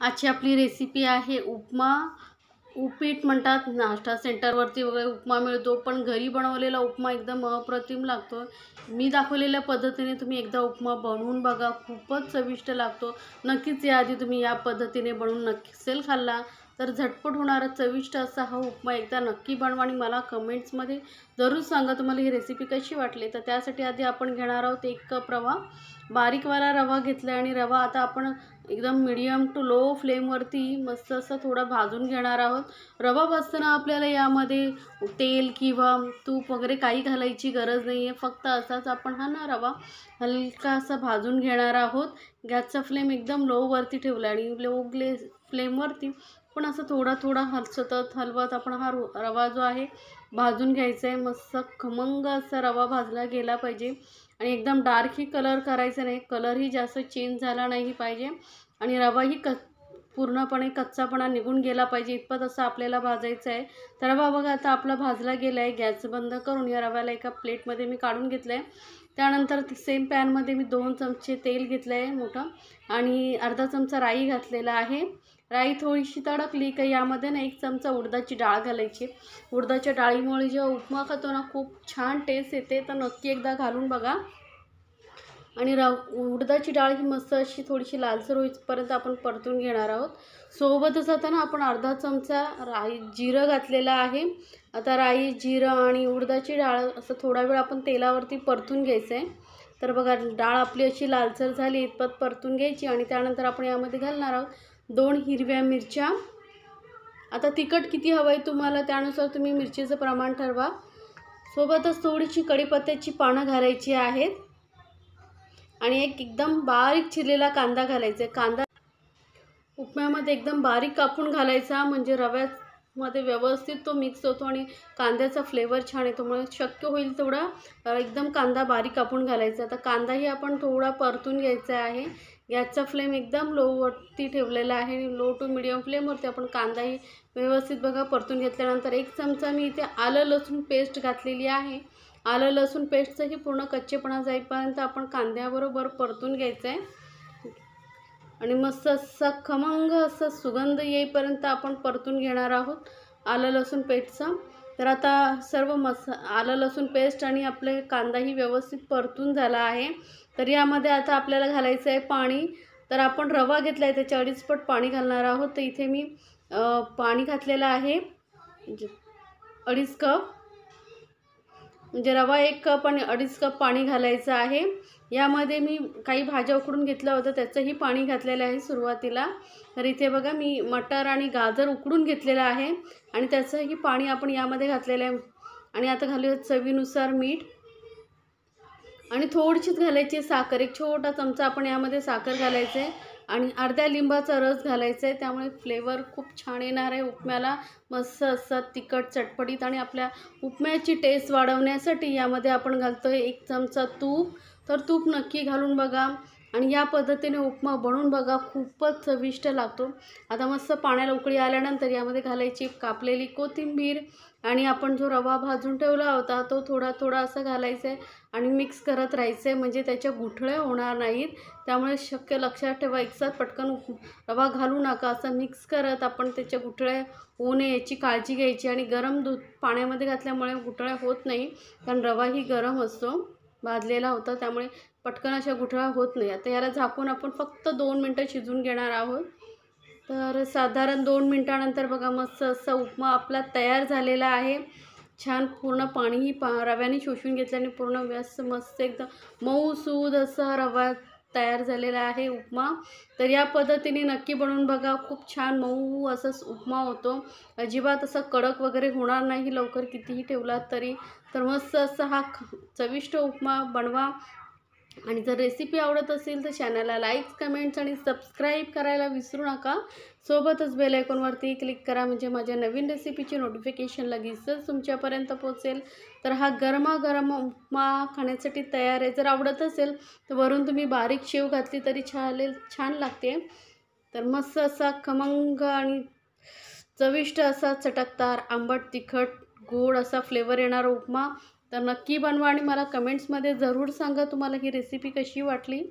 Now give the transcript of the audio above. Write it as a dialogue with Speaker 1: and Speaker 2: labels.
Speaker 1: आजची आपली रेसिपी आहे उपमा. उपीट म्हणतात, नाश्ता सेंटरवरती वगैरे उपमा मिळतो, पण घरी बनवलेला उपमा एकदम अप्रतिम लागतो. मी दाखवलेल्या पद्धतीने तुम्ही एकदा उपमा बनवून बघा, खूपच चविष्ट लागतो. नक्कीच याआधी तुम्ही या पद्धतीने बनवून नसेल खाल्ला तर झटपट होणारा चविष्ट असा हा उपमा एकदा नक्की बनवा आणि मला कमेंट्समध्ये जरूर सांगा तुम्हाला ही रेसिपी कशी वाटली. तर त्यासाठी आधी आपण घेणार आहोत 1 कप रवा. बारीकवाला रवा घेतला आणि रवा आता आपण एकदम मीडियम टू लो फ्लेमवरती मस्त असं थोडा भाजून घेणार आहोत. रवा भाजताना आपल्याला यामध्ये तेल किंवा तूप वगैरे काही घालायची गरज नाही आहे. फक्त असाच आपण हा ना रवा हलकासा भाजून घेणार आहोत. गॅसचा फ्लेम एकदम लोवरती ठेवला आणि फ्लेमवरती पण असं थोडा थोडा सतत हलवत आपण हा रवा जो आहे भाजून घ्यायचा आहे. मस्त खमंग असा रवा भाजला गेला पाहिजे आणि एकदम डार्कही कलर करायचा नाही, कलरही जास्त चेंज झाला नाही पाहिजे आणि रवाही पूर्णपणे कच्चापणा निघून गेला पाहिजे इतपत असं आपल्याला भाजायचं आहे. तर रवा बघा आता आपला भाजला गेला आहे. गॅस बंद करून या रव्याला एका प्लेटमध्ये मी काढून घेतलं आहे. त्यानंतर सेम पॅनमध्ये मी 2 चमचे तेल घेतलं आहे मोठं आणि अर्धा चमचा राई घातलेला आहे. राई थोडीशी तडकली का यामध्ये ना 1 चमचा उडदाची डाळ घालायची. उडदाच्या डाळीमुळे जेव्हा उपमा खातो ना खूप छान टेस्ट येते, तर नक्की एकदा घालून बघा. आणि उडदाची डाळ ही मस्त अशी थोडीशी लालसर होईपर्यंत आपण परतून घेणार आहोत. सोबतच आता ना आपण अर्धा चमचा जिरं घातलेलं आहे. आता राई, जिरं आणि उडदाची डाळ असं थोडा वेळ आपण तेलावरती परतून घ्यायचं आहे. तर बघा डाळ आपली अशी लालसर झाली इतपत परतून घ्यायची आणि त्यानंतर आपण यामध्ये घालणार आहोत 2 हिरव्या मिरच्या. आता तिखट किती हवं आहे तुम्हाला त्यानुसार तुम्ही मिरचीचं प्रमाण ठरवा. सोबतच थोडीशी कढीपत्त्याची पानं घालायची आहेत आणि एकदम बारीक चिरलेला कांदा घालायचा आहे. कांदा उपम्यामध्ये एकदम बारीक कापून घालायचा म्हणजे रव्यामध्ये व्यवस्थित तो मिक्स होतो आणि कांद्याचा फ्लेवर छान येतो. म्हणून शक्य होईल तेवढा एकदम कांदा बारीक कापून घालायचा. आता कांदाही आपण थोडा परतून घ्यायचा आहे. गॅसचा फ्लेम एकदम लोवरती ठेवलेला आहे. लो टू मिडियम फ्लेमवरती आपण कांदाही व्यवस्थित बघा परतून घेतल्यानंतर 1 चमचा मी इथे आलं लसूण पेस्ट घातलेली आहे. आलं लसूण पेस्टचंही पूर्ण कच्चेपणा जाईपर्यंत आपण कांद्याबरोबर परतून घ्यायचं आहे आणि मस्त असा खमंग असा सुगंध येईपर्यंत आपण परतून घेणार आहोत आलं लसूण पेस्टचा. तर आता सर्व आलं लसूण पेस्ट आणि आपले कांदाही व्यवस्थित परतून झाला आहे. तर यामध्ये आता आपल्याला घालायचं आहे पाणी. तर आपण रवा घेतला आहे त्याच्या 2.5 पट पाणी घालणार आहोत. तर इथे मी पाणी घातलेलं आहे 2.5 कप, म्हणजे रवा 1 कप आणि 2.5 कप पाणी घालायचं आहे. यामध्ये मी काही भाज्या उकडून घेतल्या होत्या त्याचंही पाणी घातलेलं आहे सुरुवातीला. तर इथे बघा मी मटार आणि गाजर उकडून घेतलेलं आहे आणि त्याचंही पाणी आपण यामध्ये घातलेलं आहे. आणि आता घालूया चवीनुसार मीठ आणि थोडीशीच घालायची साखर. 1 छोटा चमचा आपण यामध्ये साखर घालायचं आहे आणि अर्ध्या लिंबाचा रस घालायचा आहे. त्यामुळे फ्लेवर खूप छान येणार आहे उपम्याला, मस्त असं तिखट चटपटीत. आणि आपल्या उपम्याची टेस्ट वाढवण्यासाठी यामध्ये आपण घालतो आहे 1 चमचा तूप. तर तूप नक्की घालून बघा आणि या पद्धतीने उपमा बनवून बघा, खूपच चविष्ट लागतो. आता मस्त पाण्याला उकळी आल्यानंतर यामध्ये घालायची कापलेली कोथिंबीर आणि आपण जो रवा भाजून ठेवला होता तो थोडा थोडा असं घालायचं आहे आणि मिक्स करत राहायचं आहे म्हणजे त्याच्या गुठळे होणार नाहीत. त्यामुळे शक्य लक्षात ठेवा एकसाथ पटकन रवा घालू नका. असं मिक्स करत आपण त्याच्या गुठळे होऊ नये याची काळजी घ्यायची. आणि गरम दूध पाण्यामध्ये घातल्यामुळे गुठळ्या होत नाही, कारण रवाही गरम असतो, भाजलेला होता, त्यामुळे पटकन अशा गुठळ्या होत नाही. आता याला झाकून आपण फक्त 2 मिनटं शिजवून घेणार आहोत. तर साधारण 2 मिनटानंतर बघा मस्त असा उपमा आपला तयार झालेला आहे. छान पूर्ण पाणीही रव्याने शोषून घेतल्याने पूर्ण मस्त एकदम मऊसूद असा रवा तयार झालेला आहे उपमा. तर या पद्धतीने नक्की बनवून बघा, खूप छान मऊ असा उपमा होतो. अजिबात असं कडक वगैरे होणार नाही लवकर कितीही ठेवलात तरी. तर मस्त असा हा चविष्ट उपमा बनवा आणि जर रेसिपी आवडत असेल तर चॅनलला लाईक, कमेंट्स आणि सबस्क्राईब करायला विसरू नका. सोबतच बेल आयकॉनवरती क्लिक करा म्हणजे माझ्या नवीन रेसिपीची नोटिफिकेशन लगेचच तुमच्यापर्यंत पोहोचेल. तर हा गरमागरम उपमा खाण्यासाठी तयार आहे. जर आवडत असेल तर वरून तुम्ही बारीक शेव घातली तरी छान लागते. तर मस्त असा खमंग आणि चविष्ट असा चटकदार आंबट तिखट गोड असा फ्लेवर येणारा उपमा तर नक्की बनवा आणि मला कमेंट्समध्ये जरूर सांगा तुम्हाला ही रेसिपी कशी वाटली.